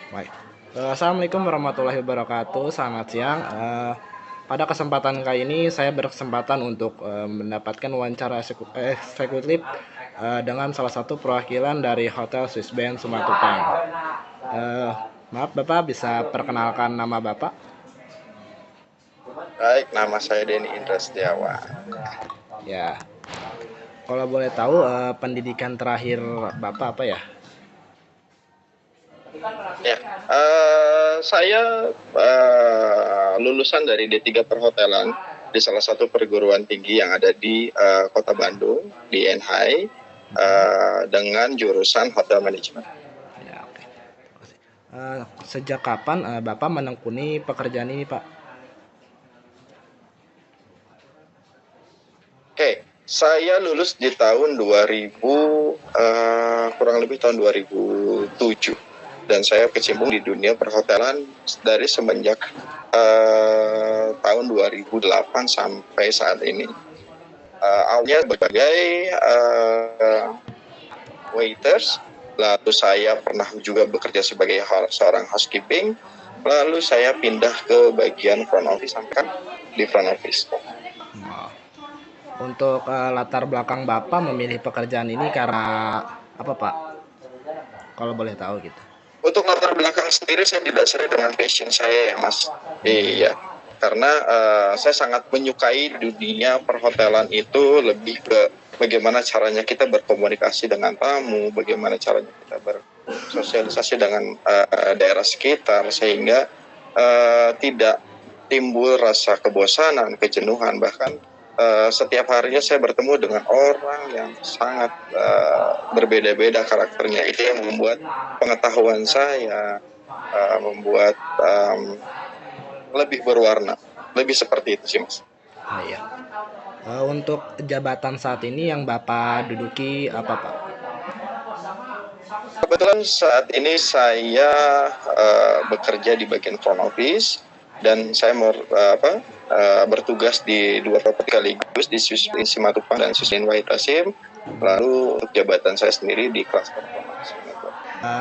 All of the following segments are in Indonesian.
Baik. Assalamualaikum warahmatullahi wabarakatuh. Selamat siang. Pada kesempatan kali ini saya berkesempatan untuk mendapatkan wawancara eksekutif dengan salah satu perwakilan dari Hotel Swiss Band Simatupang. Eh, Maaf Bapak, bisa perkenalkan nama Bapak? Baik, nama saya Denny Indra Setiawan. Ya, kalau boleh tahu pendidikan terakhir Bapak apa ya? Ya, saya lulusan dari D3 Perhotelan di salah satu perguruan tinggi yang ada di Kota Bandung, di NHI, dengan jurusan Hotel Management. Ya, oke. Sejak kapan Bapak menekuni pekerjaan ini, Pak? Oke, saya lulus di tahun 2000, kurang lebih tahun 2007. Dan saya kecimpung di dunia perhotelan dari semenjak tahun 2008 sampai saat ini. Awalnya sebagai waiters, lalu saya pernah juga bekerja sebagai seorang housekeeping, lalu saya pindah ke bagian front office sampai kan di front office. Oh. Untuk latar belakang Bapak memilih pekerjaan ini karena apa, Pak? Kalau boleh tahu gitu. Untuk latar belakang sendiri saya tidak sesuai dengan passion saya ya Mas. Iya, karena saya sangat menyukai dunia perhotelan itu lebih ke bagaimana caranya kita berkomunikasi dengan tamu, bagaimana caranya kita bersosialisasi dengan daerah sekitar sehingga tidak timbul rasa kebosanan, kejenuhan, bahkan setiap harinya saya bertemu dengan orang yang sangat berbeda-beda karakternya. Itu yang membuat pengetahuan saya membuat lebih berwarna, lebih seperti itu sih Mas. Nah, iya. Untuk jabatan saat ini yang Bapak duduki apa, Pak? Kebetulan saat ini saya bekerja di bagian front office dan saya bertugas di dua properti sekaligus di Swiss Simatupang dan Swiss White Asim. Lalu untuk jabatan saya sendiri di cluster promosi.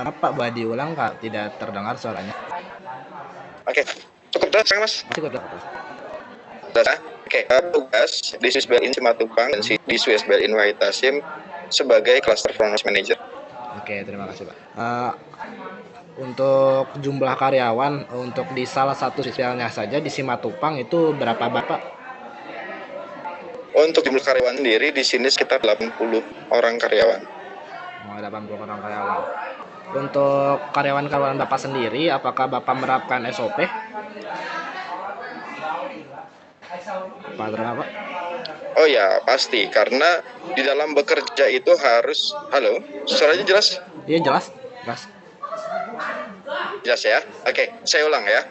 Pak, boleh diulang, Kak? Tidak terdengar suaranya. Oke, cukup jelas Mas. Cukup. Oke, tugas di Swiss Bell in Simatupang dan di Swiss Bell in White Asim sebagai cluster promosi manager. Oke, terima kasih, Pak. Untuk jumlah karyawan untuk di salah satu sisialnya saja di Simatupang itu berapa, Bapak? Untuk jumlah karyawan sendiri di sini sekitar 80 orang karyawan. 80 orang karyawan. Untuk karyawan-karyawan Bapak sendiri, apakah Bapak menerapkan SOP? Pak, terima, Pak. Oh ya, pasti. Karena di dalam bekerja itu harus... Halo, suaranya jelas? Iya, jelas. Jelas. Jelas ya? Oke, saya ulang ya.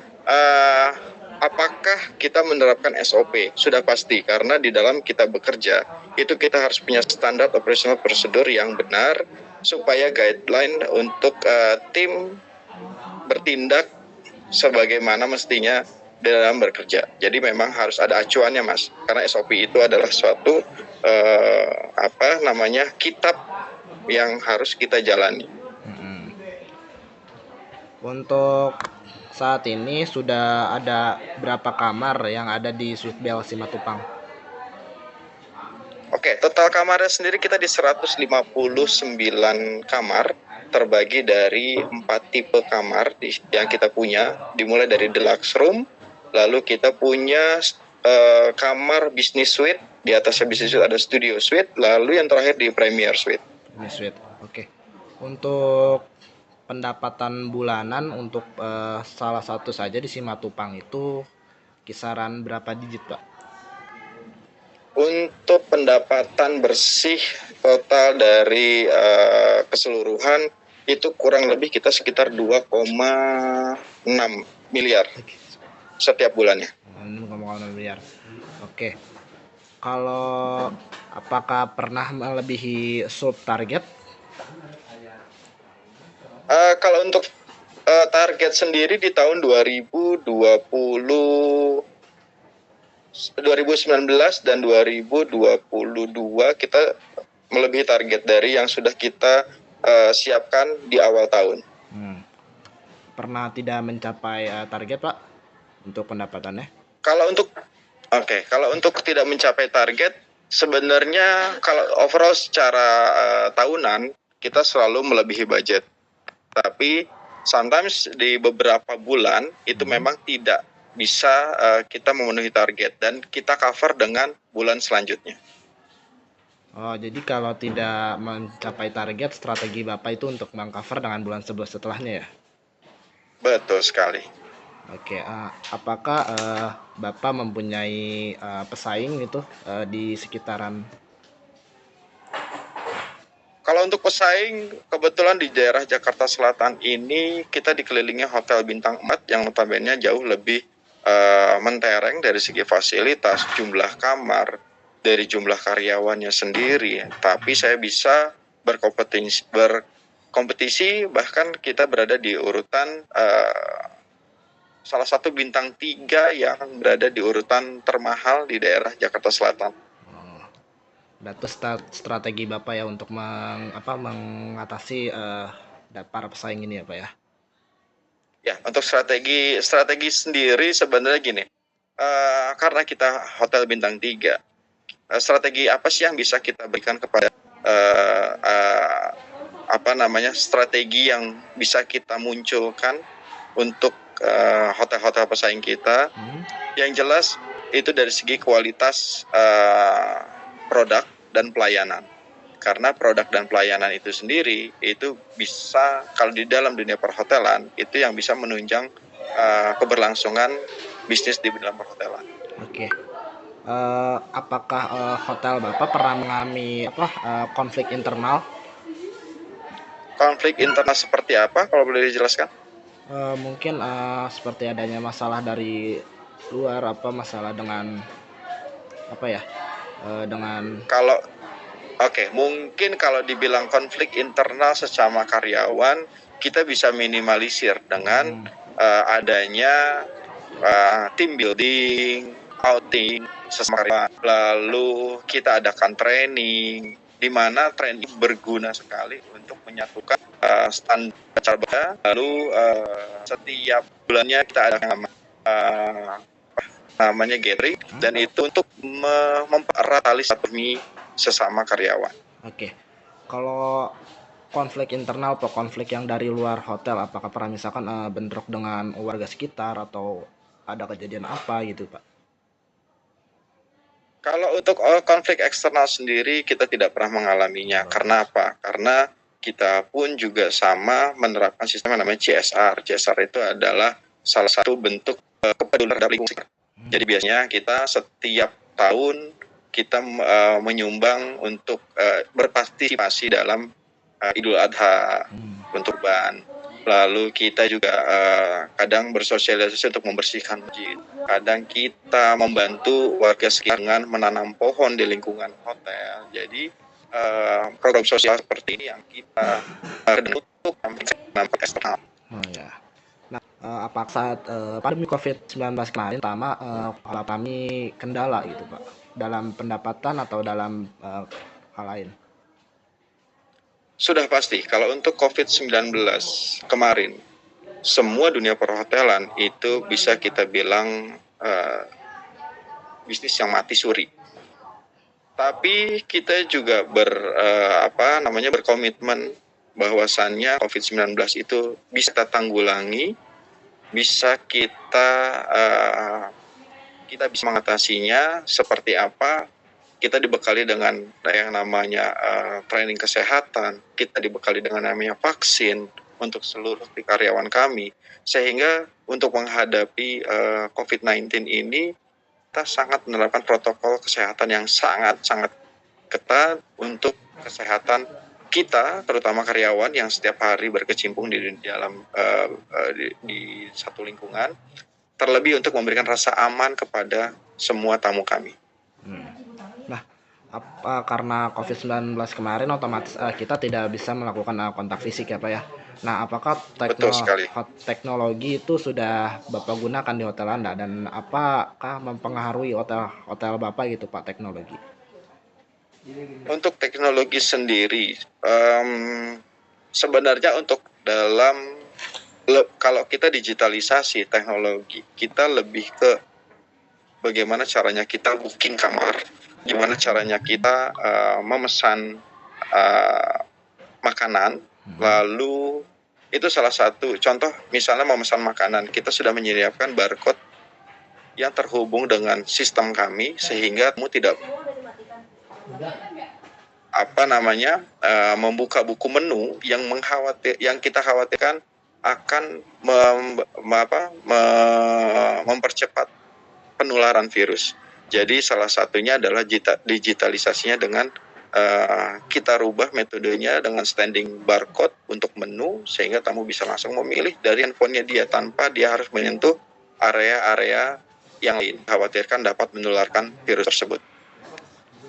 Apakah kita menerapkan SOP? Sudah pasti, karena di dalam kita bekerja, itu kita harus punya standar operational prosedur yang benar, supaya guideline untuk tim bertindak sebagaimana mestinya dalam bekerja. Jadi memang harus ada acuannya Mas, karena SOP itu adalah suatu kitab yang harus kita jalani. Untuk saat ini sudah ada berapa kamar yang ada di Swiss Bell Simatupang? Oke, total kamarnya sendiri kita di 159 kamar, terbagi dari 4 tipe kamar yang kita punya, dimulai dari deluxe room, lalu kita punya kamar business suite, di atasnya business suite ada studio suite, lalu yang terakhir di premier suite. Premier suite, oke. Untuk pendapatan bulanan untuk salah satu saja di Simatupang itu kisaran berapa digit, Pak? Untuk pendapatan bersih total dari keseluruhan itu kurang lebih kita sekitar 2,6 miliar setiap bulannya. 2,6 miliar. Oke. Kalau apakah pernah melebihi sub target? Kalau untuk target sendiri di tahun 2019 dan 2022 kita melebihi target dari yang sudah kita siapkan di awal tahun. pernah tidak mencapai target Pak untuk pendapatannya? Kalau untuk kalau untuk tidak mencapai target, sebenarnya kalau overall secara tahunan kita selalu melebihi budget. Tapi sometimes di beberapa bulan itu memang tidak bisa kita memenuhi target dan kita cover dengan bulan selanjutnya. Oh, jadi kalau tidak mencapai target, strategi Bapak itu untuk mengcover dengan bulan setelahnya ya? Betul sekali. Oke, apakah Bapak mempunyai pesaing itu di sekitaran? Kalau untuk pesaing, kebetulan di daerah Jakarta Selatan ini kita dikelilingi hotel bintang 4 yang notabene jauh lebih mentereng dari segi fasilitas, jumlah kamar, dari jumlah karyawannya sendiri. Tapi saya bisa berkompetisi bahkan kita berada di urutan salah satu bintang 3 yang berada di urutan termahal di daerah Jakarta Selatan. Itu strategi Bapak ya untuk mengatasi para pesaing ini ya Pak ya? Ya, untuk strategi sendiri sebenarnya gini, karena kita hotel bintang 3, strategi apa sih yang bisa kita berikan kepada strategi yang bisa kita munculkan untuk hotel-hotel pesaing kita? Yang jelas itu dari segi kualitas produk dan pelayanan. Karena produk dan pelayanan itu sendiri itu bisa, kalau di dalam dunia perhotelan itu yang bisa menunjang keberlangsungan bisnis di dalam perhotelan. Oke. Apakah hotel Bapak pernah mengalami konflik internal? Konflik internal seperti apa kalau boleh dijelaskan? Mungkin seperti adanya masalah dari luar, masalah dengan dengan mungkin kalau dibilang konflik internal sesama karyawan, kita bisa minimalisir dengan adanya team building, outing sesama karyawan. Lalu kita adakan training, di mana training berguna sekali untuk menyatukan standar. Lalu setiap bulannya kita ada namanya gathering, dan itu untuk mempererat tali silaturahmi sesama karyawan. Oke. Kalau konflik internal atau konflik yang dari luar hotel, apakah pernah misalkan bentrok dengan warga sekitar atau ada kejadian apa gitu Pak? Kalau untuk konflik eksternal sendiri kita tidak pernah mengalaminya. Karena apa? Karena kita pun juga sama menerapkan sistem yang namanya CSR. CSR itu adalah salah satu bentuk kepedulian terhadap lingkungan. Jadi biasanya kita setiap tahun kita menyumbang untuk berpartisipasi dalam Idul Adha, untuk Kurban. Lalu kita juga kadang bersosialisasi untuk membersihkan masjid. Kadang kita membantu warga sekitar dengan menanam pohon di lingkungan hotel. Jadi program sosial seperti ini yang kita untuk dampak eksternal. Oh ya. Nah, apakah saat pandemi COVID-19 kemarin pertama alami kendala gitu Pak dalam pendapatan atau dalam hal lain? Sudah pasti, kalau untuk COVID-19 kemarin, semua dunia perhotelan itu bisa kita bilang bisnis yang mati suri. Tapi kita juga berkomitmen bahwasannya COVID-19 itu bisa kita tanggulangi, bisa kita bisa mengatasinya. Seperti apa? Kita dibekali dengan yang namanya training kesehatan, kita dibekali dengan namanya vaksin untuk seluruh karyawan kami, sehingga untuk menghadapi COVID-19 ini kita sangat menerapkan protokol kesehatan yang sangat-sangat ketat untuk kesehatan kita, terutama karyawan yang setiap hari berkecimpung di dalam di satu lingkungan, terlebih untuk memberikan rasa aman kepada semua tamu kami. Nah, karena COVID-19 kemarin otomatis kita tidak bisa melakukan kontak fisik ya Pak ya. Nah, apakah teknologi itu sudah Bapak gunakan di hotel Anda, dan apakah mempengaruhi hotel Bapak gitu Pak teknologi? Untuk teknologi sendiri, sebenarnya untuk dalam kalau kita digitalisasi teknologi, kita lebih ke bagaimana caranya kita booking kamar, gimana caranya kita memesan makanan, lalu itu salah satu contoh. Misalnya memesan makanan, kita sudah menyediakan barcode yang terhubung dengan sistem kami sehingga kamu tidak membuka buku menu yang kita khawatirkan akan mempercepat penularan virus. Jadi salah satunya adalah digitalisasinya dengan kita rubah metodenya dengan standing barcode untuk menu sehingga tamu bisa langsung memilih dari handphonenya dia tanpa dia harus menyentuh area-area yang lain khawatirkan dapat menularkan virus tersebut.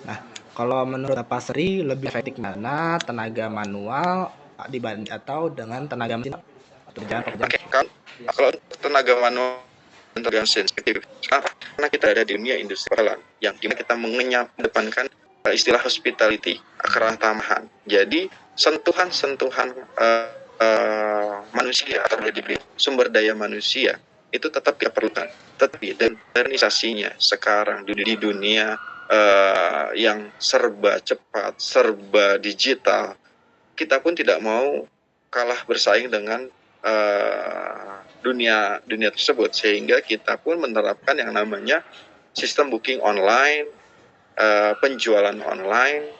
Nah, kalau menurut Bapak Sri lebih efektif mana tenaga manual dibanding atau dengan tenaga mesin atau pekerjaan? Oke, kalau tenaga manual dan tenaga sensitif, karena kita ada di dunia industri perhotelan yang gimana kita mengedepankan istilah hospitality, kerah tamahan. Jadi sentuhan-sentuhan manusia atau sumber daya manusia itu tetap kita perlukan. Tetapi dan modernisasinya sekarang di dunia yang serba cepat, serba digital, kita pun tidak mau kalah bersaing dengan dunia tersebut, sehingga kita pun menerapkan yang namanya sistem booking online, penjualan online,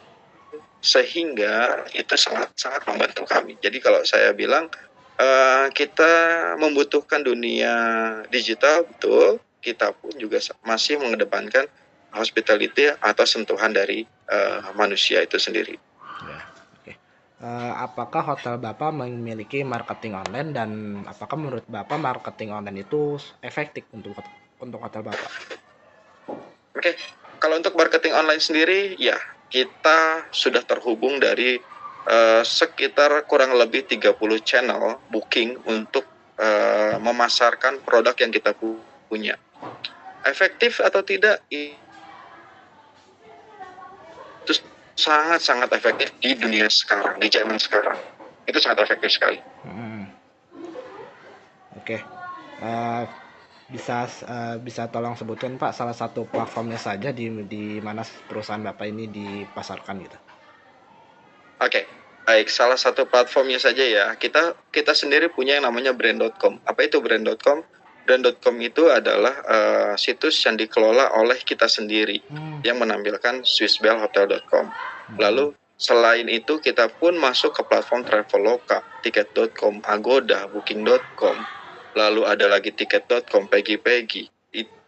sehingga itu sangat membantu kami. Jadi kalau saya bilang kita membutuhkan dunia digital, betul, kita pun juga masih mengedepankan hospitality atau sentuhan dari manusia itu sendiri. Ya, oke. Apakah hotel Bapak memiliki marketing online dan apakah menurut Bapak marketing online itu efektif untuk hotel Bapak? Oke, kalau untuk marketing online sendiri, ya kita sudah terhubung dari sekitar kurang lebih 30 channel booking untuk memasarkan produk yang kita punya. Efektif atau tidak? Itu sangat efektif di dunia sekarang, di zaman sekarang. Itu sangat efektif sekali. Oke. Bisa tolong sebutkan Pak salah satu platformnya saja di mana perusahaan Bapak ini dipasarkan gitu. Oke, baik, salah satu platformnya saja ya. Kita sendiri punya yang namanya brand.com. Apa itu brand.com? Brand.com itu adalah situs yang dikelola oleh kita sendiri yang menampilkan swissbellhotel.com. Lalu selain itu kita pun masuk ke platform Traveloka, tiket.com, Agoda, booking.com. Lalu ada lagi tiket.com, Peggy,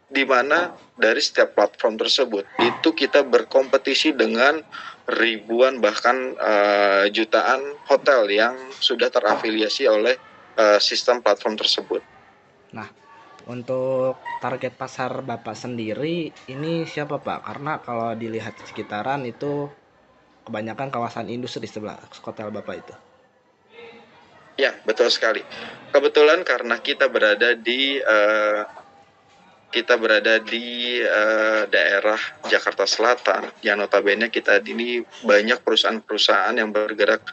di mana dari setiap platform tersebut itu kita berkompetisi dengan ribuan bahkan jutaan hotel yang sudah terafiliasi oleh sistem platform tersebut. Nah, untuk target pasar Bapak sendiri ini siapa Pak? Karena kalau dilihat di sekitaran itu kebanyakan kawasan industri sebelah hotel Bapak itu. Ya, betul sekali. Kebetulan karena kita berada di daerah Jakarta Selatan, yang notabene kita ini banyak perusahaan-perusahaan yang bergerak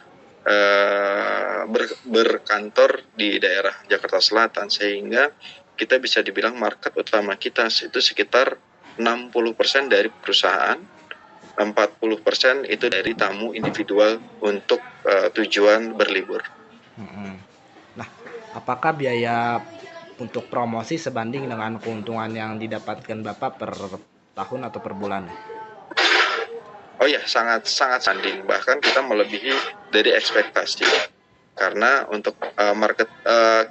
berkantor di daerah Jakarta Selatan, sehingga kita bisa dibilang market utama kita itu sekitar 60% dari perusahaan, 40% itu dari tamu individual untuk tujuan berlibur. Nah, apakah biaya untuk promosi sebanding dengan keuntungan yang didapatkan Bapak per tahun atau per bulan? Oh ya, sangat sanding, bahkan kita melebihi dari ekspektasi. Karena untuk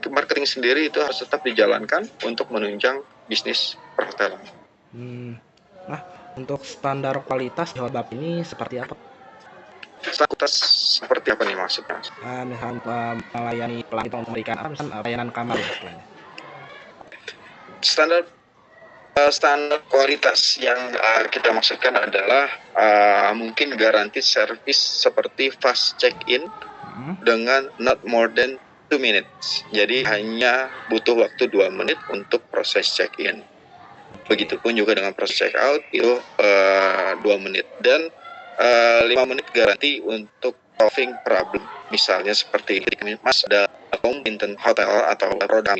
marketing sendiri itu harus tetap dijalankan untuk menunjang bisnis perhotelan. Nah, untuk standar kualitas di hotel ini seperti apa? Kualitas seperti apa nih maksudnya? Misalnya melayani pelanggan untuk memberikan layanan kamar istilahnya. Standar kualitas yang kita maksudkan adalah mungkin garansi service seperti fast check-in dengan not more than 2 minutes. Jadi hanya butuh waktu 2 menit untuk proses check-in. Begitupun juga dengan proses check-out itu 2 menit. Dan 5 menit garansi untuk solving problem. Misalnya seperti ini, Mas ada komponen hotel atau produk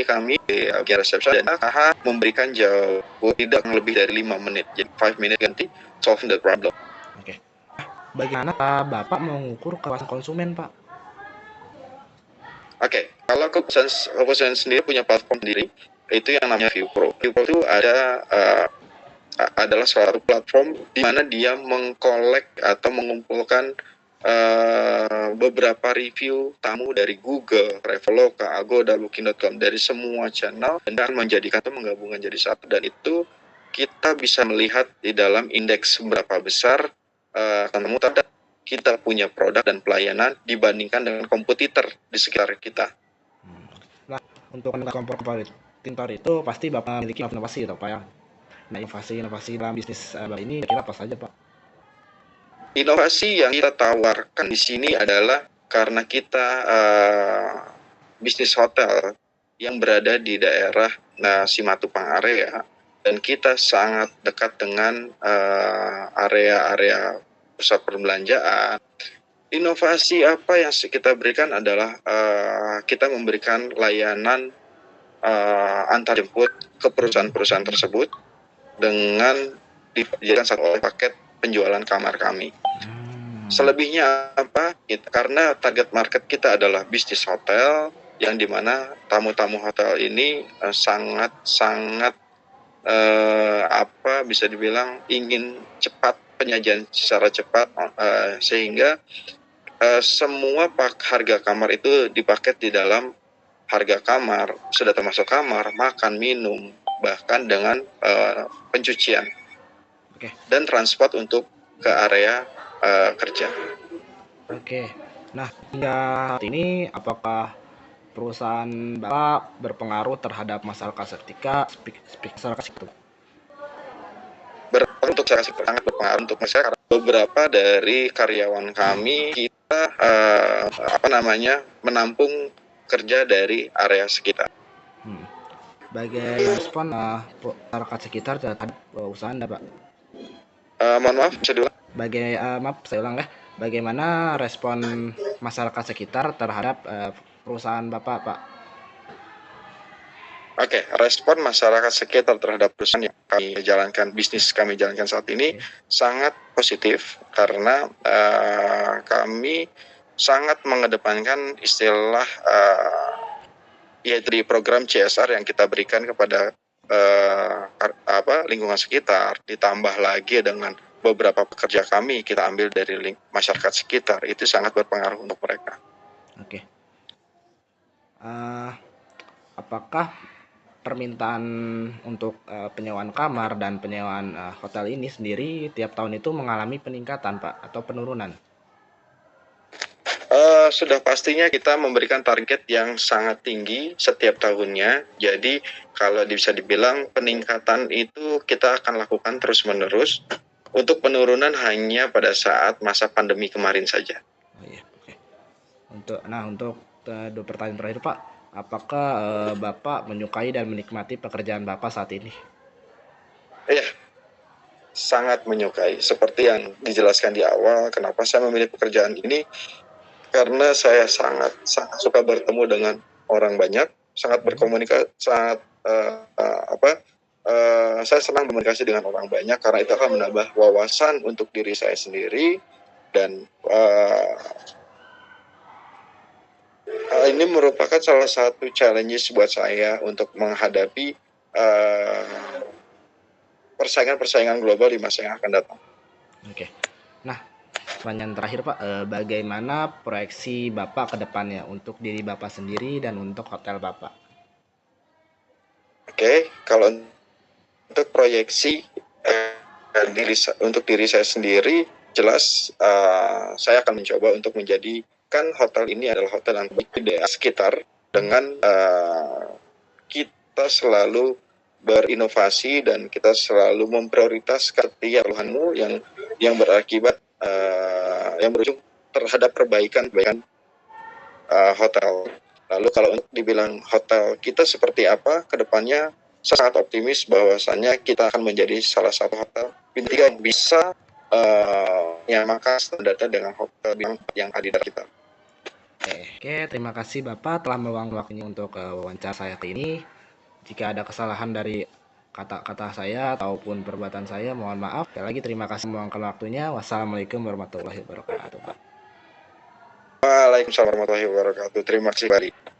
kami di resepsi dan memberikan jawaban tidak lebih dari 5 menit. Jadi 5 menit ganti solving the problem. Oke. Bagaimana Pak Bapak mengukur kepuasan konsumen, Pak? Oke, kalau kepuasan sendiri punya platform sendiri, itu yang namanya ViewPro. ViewPro itu adalah suatu platform di mana dia mengkolek atau mengumpulkan beberapa review tamu dari Google, Traveloka, Agoda, Booking.com dari semua channel dan menjadikan itu menggabungkan jadi satu, dan itu kita bisa melihat di dalam indeks berapa besar ketemu terhadap kita punya produk dan pelayanan dibandingkan dengan kompetitor di sekitar kita. Nah, untuk kompor pintar itu pasti Bapak memiliki inovasi gitu Pak ya. Nah, inovasi dalam bisnis ini kira apa saja Pak? Inovasi yang kita tawarkan di sini adalah karena kita bisnis hotel yang berada di daerah Simatupang area, dan kita sangat dekat dengan area-area pusat perbelanjaan. Inovasi apa yang kita berikan adalah kita memberikan layanan antar jemput ke perusahaan-perusahaan tersebut dengan dijadikan satu paket penjualan kamar kami. Selebihnya apa? Karena target market kita adalah bisnis hotel, yang dimana tamu-tamu hotel ini sangat bisa dibilang ingin cepat, penyajian secara cepat, sehingga semua harga kamar itu dipaket di dalam harga kamar, sudah termasuk kamar, makan, minum, bahkan dengan pencucian dan transport untuk ke area kerja. Oke. Nah, hingga saat ini apakah perusahaan Bapak berpengaruh terhadap masyarakat sekitar? Untuk saya sangat berpengaruh untuk masyarakat. Beberapa dari karyawan kami kita menampung kerja dari area sekitar. Bagaimana respon masyarakat sekitar terhadap usaha Anda, Pak? Mohon maaf, bisa diulang? Maaf, saya ulang ya. Bagaimana respon masyarakat sekitar terhadap perusahaan Bapak, Pak? Oke, respon masyarakat sekitar terhadap perusahaan yang kami jalankan saat ini sangat positif, karena kami sangat mengedepankan istilah yaitu di program CSR yang kita berikan kepada lingkungan sekitar, ditambah lagi dengan beberapa pekerja kami kita ambil dari masyarakat sekitar, itu sangat berpengaruh untuk mereka. Oke. Apakah permintaan untuk penyewaan kamar dan penyewaan hotel ini sendiri tiap tahun itu mengalami peningkatan, Pak, atau penurunan? Sudah pastinya kita memberikan target yang sangat tinggi setiap tahunnya. Jadi kalau bisa dibilang peningkatan itu kita akan lakukan terus-menerus. Untuk penurunan hanya pada saat masa pandemi kemarin saja. Oh, iya. Oke. Untuk dua pertanyaan terakhir, Pak, apakah Bapak menyukai dan menikmati pekerjaan Bapak saat ini? Iya, sangat menyukai. Seperti yang dijelaskan di awal, kenapa saya memilih pekerjaan ini? Karena saya sangat suka bertemu dengan orang banyak, sangat berkomunikasi, saya senang berkomunikasi dengan orang banyak, karena itu akan menambah wawasan untuk diri saya sendiri, dan ini merupakan salah satu challenge buat saya untuk menghadapi persaingan global di masa yang akan datang. Oke. Nah, pertanyaan terakhir Pak, bagaimana proyeksi Bapak ke depannya untuk diri Bapak sendiri dan untuk hotel Bapak? Oke, kalau untuk proyeksi untuk diri saya sendiri, jelas saya akan mencoba untuk menjadikan hotel ini adalah hotel yang baik di sekitar, dengan kita selalu berinovasi dan kita selalu memprioritaskan setiap keluhanmu yang berakibat yang berujung terhadap perbaikan hotel. Lalu kalau dibilang hotel kita seperti apa ke depannya, saya sangat optimis bahwasannya kita akan menjadi salah satu hotel bintang yang bisa ya maka standarnya dengan yang ada dari kita. Oke, terima kasih Bapak telah meluangkan waktunya untuk wawancara saya kali ini. Jika ada kesalahan dari kata-kata saya ataupun perbuatan saya, mohon maaf. Sekali lagi terima kasih meluangkan waktunya. Wassalamualaikum warahmatullahi wabarakatuh, Pak. Waalaikumsalam warahmatullahi wabarakatuh. Terima kasih, Bari.